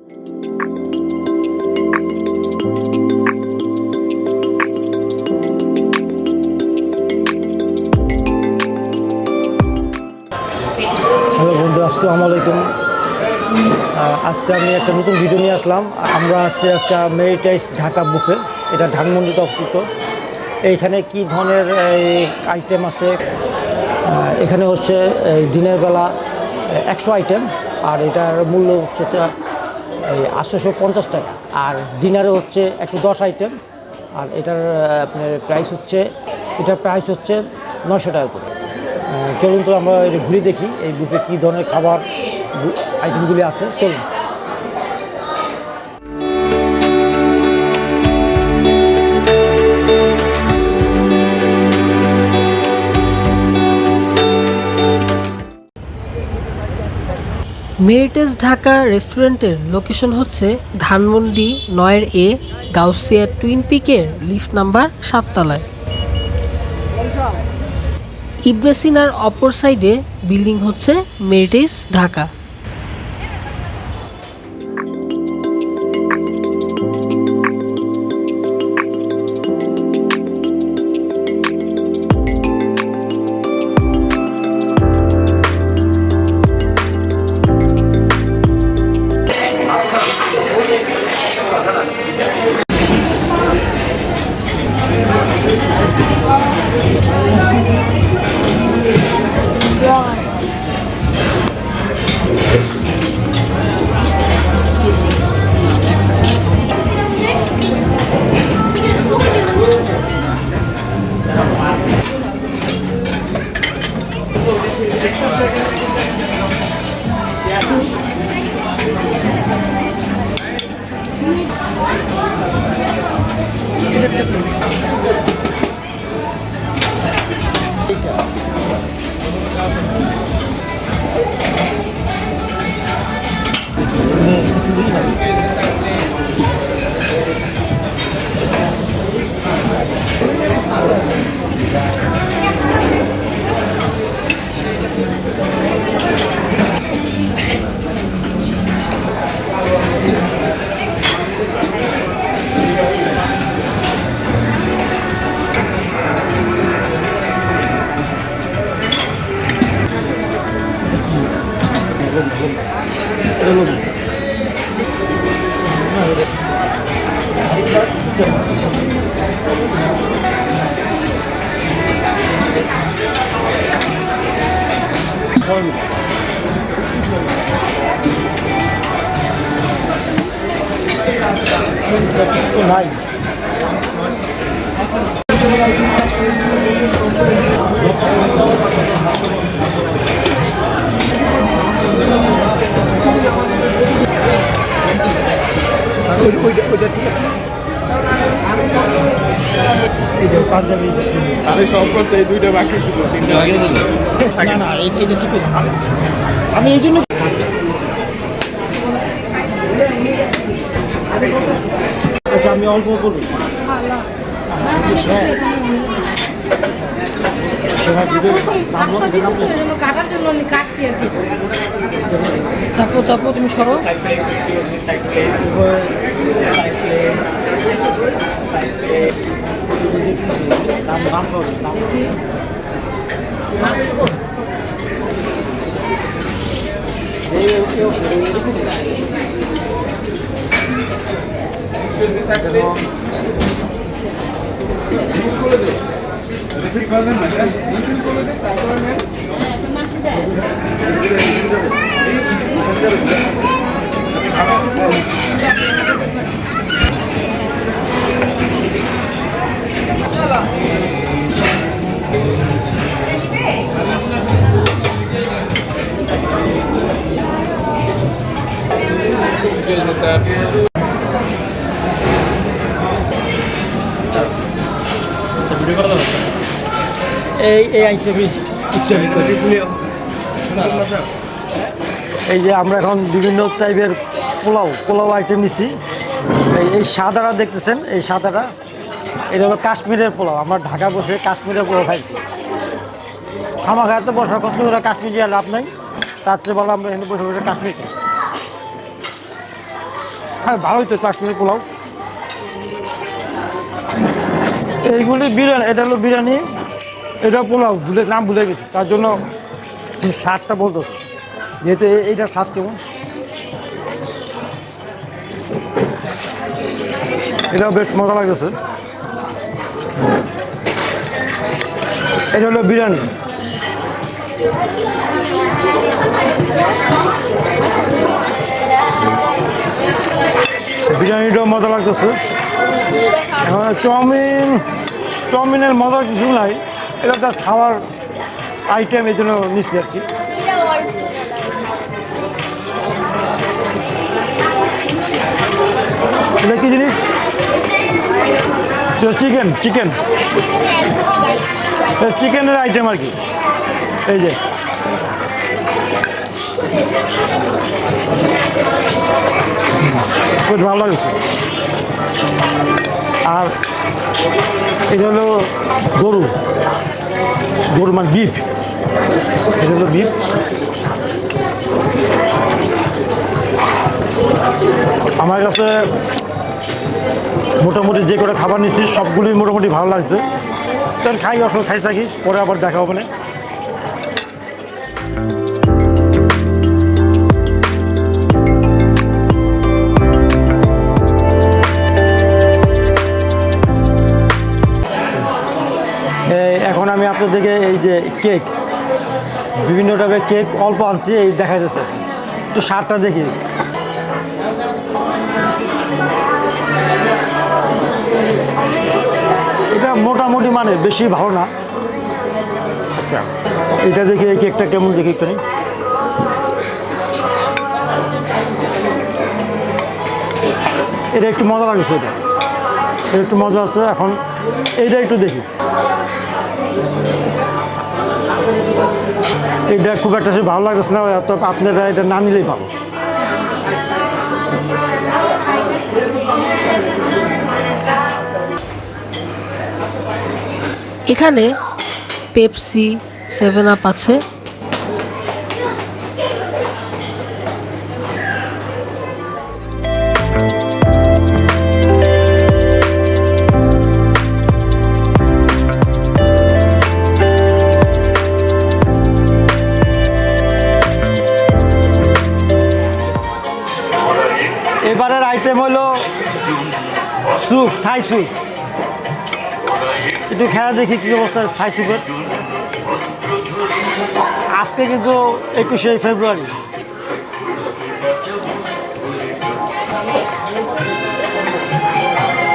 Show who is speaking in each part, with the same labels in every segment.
Speaker 1: Hello বন্ধু, আসসালামু আলাইকুম। আজকে আমি একটা নতুন ভিডিও নিয়ে আসলাম। আমরা আজকে মেরিটাইজ ঢাকা বুকে, এটা ধানমন্ডিতে অবস্থিত। এইখানে কি ধরনের আইটেম আছে, এখানে হচ্ছে দিনের বেলা 100 আইটেম, আর এটার মূল্য হচ্ছে 850 টাকা। আর ডিনারে হচ্ছে 110 আইটেম, আর এটার আপনার প্রাইস হচ্ছে 900 টাকা করে। চলুন তো আমরা ঘুরে দেখি এই বুফে কী ধরনের খাবার আইটেমগুলি আছে। চলুন।
Speaker 2: মেরিটেজ ঢাকা রেস্টুরেন্টের লোকেশন হচ্ছে ধানমন্ডি 9A গাউসিয়া টুইন পিকের লিফট নাম্বার 7 তলায়। ইবনে সিনার অপর সাইডে বিল্ডিং হচ্ছে মেরিটেজ ঢাকা।
Speaker 1: আমি এই জন্য আচ্ছা, আমি অল্প করবো।
Speaker 3: কাটার জন্য আমি কাটছি আর কি। চাপো চাপো, তুমি সরো।
Speaker 1: এই আইটেমই এই যে আমরা এখন বিভিন্ন টাইপের পোলাও আইটেম নিচ্ছি। এই সাদাটা দেখতেছেন, এই সাদাটা এটা হলো কাশ্মীরের পোলাও। আমরা ঢাকা বসে কাশ্মীরের পোলাও খাইছি। খামা খাইতে বসার কষ্ট করে কাশ্মীর আর লাভ নাই, তার চেয়ে বলো আমরা এখানে বসে বসে কাশ্মীর খাই। ভালোই তো কাশ্মীরি পোলাও। এইগুলি বিরিয়ানি, এটা হলো বিরিয়ানি, এটা পোলাও, নাম ভুলে গেছি, তার জন্য স্বাদটা বলতেছে, যেহেতু এইটার স্বাদ কেমন। এটাও বেশ মজা লাগতেছে। এটা হলো বিরিয়ানি। বিরিয়ানিটাও মজা লাগতেছে। চাউমিনের মজার কিছু নাই, এটা তার খাওয়ার আইটেম, এই জন্য নিচ্ছি আর কি। এটা কি জিনিস? চিকেনের আইটেম আর কি। এই যে খুব ভালো লাগছে। আর এটা হলো গরু মানে বিফ, এটা হলো বিফ। আমার কাছে মোটামুটি যে করে খাবার নিচ্ছি সবগুলোই মোটামুটি ভালো লাগছে। তাহলে খাই, আসলে খাই থাকি, পরে আবার দেখা হবে না। এখন আমি আপনাদেরকে এই যে কেক, বিভিন্ন টাইপের কেক অল্প আনছি, এই দেখা যাচ্ছে। একটু স্বাদটা দেখি। এটা মোটামুটি মানে বেশি ভালো না। আচ্ছা, এটা দেখি এই কেকটা কেমন, দেখি একটু। এটা একটু মজা লাগছে, এটা একটু মজা আছে। এখন এইটা একটু দেখি। এটা খুব একটা ভালো লাগতেছে না, তো আপনারা এটা না নিলেই ভালো।
Speaker 2: এখানে পেপসি, 7 আপ আছে।
Speaker 1: এবারের আইটেম হলো স্যুপ, থাই স্যুপ। একটু খেলা দেখি কী অবস্থা থাই স্যুপের। আজকে কিন্তু 21শে ফেব্রুয়ারি।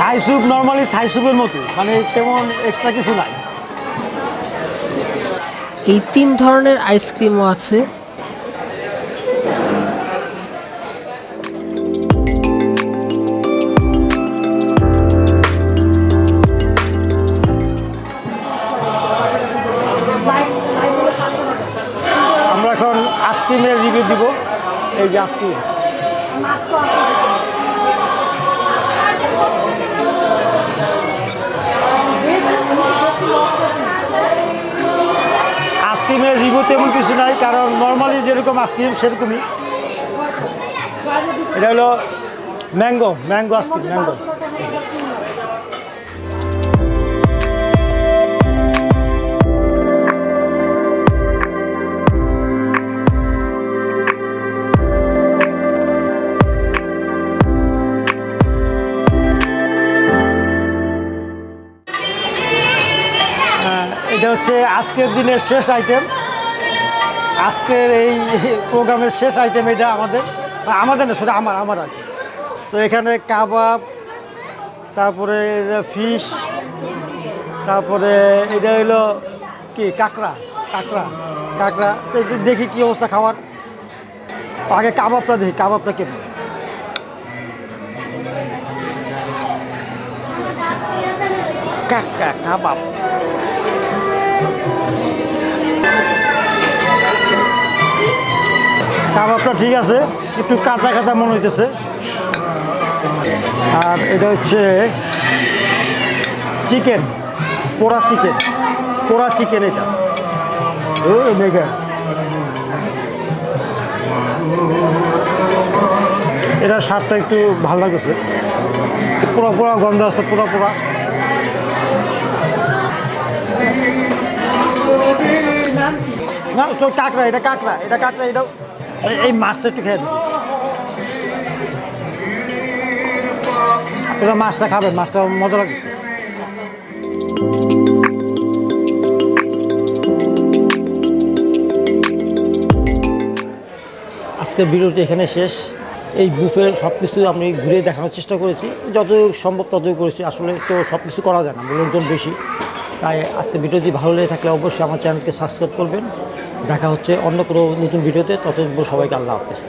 Speaker 1: থাই স্যুপ নর্মালি থাই স্যুপের মতো, মানে তেমন এক্সট্রা কিছু নাই।
Speaker 2: এই 3 ধরনের আইসক্রিমও আছে।
Speaker 1: আমরা এখন আইসক্রিমের রিভিউ দিব। এই যে আইসক্রিম, আইসক্রিমের রিভিউ তেমন কিছু নাই, কারণ নর্মালি যেরকম আইসক্রিম সেরকমই। এটা হলো ম্যাঙ্গো আইসক্রিম, ম্যাঙ্গো। এটা হচ্ছে আজকের দিনের শেষ আইটেম, আজকের এই প্রোগ্রামের শেষ আইটেম। এটা আমাদের না, শুধু আমার আর কি। তো এখানে কাবাব, তারপরে ফিশ, তারপরে এটা হলো কি কাঁকড়া। তো একটু দেখি কী অবস্থা খাওয়ার। আগে কাবাবটা দেখি, কাবাবটা কেমন। কাবাব, কাবাবটা ঠিক আছে, একটু কাঁচা মনে হইতেছে। আর এটা হচ্ছে চিকেন, পোড়া চিকেন এটা। মেঘা এটার স্বাদটা একটু ভালো লাগতেছে, পোড়া পোড়া গন্ধ আছে, পোড়া পোড়া। না তো কাঁকড়া, এটা কাঁকড়া, এটা কাঁকড়া, এটাও এই মাছটা একটু খেয়ে দিন। আপনারা মাছটা খাবেন, মাছটা মজা লাগছে। আজকের ভিডিওটি এখানে শেষ। এই বুফের সব কিছু আমি ঘুরে দেখানোর চেষ্টা করেছি, যত সম্ভব ততই করেছি। আসলে তো সব কিছু করা যায় না, লোকজন বেশি। তাই আজকে ভিডিওটি ভালো লেগে থাকলে অবশ্যই আমার চ্যানেলকে সাবস্ক্রাইব করবেন। দেখা হচ্ছে অন্য কোনো নতুন ভিডিওতে, ততদিন সবাইকে আল্লাহ হাফেজ।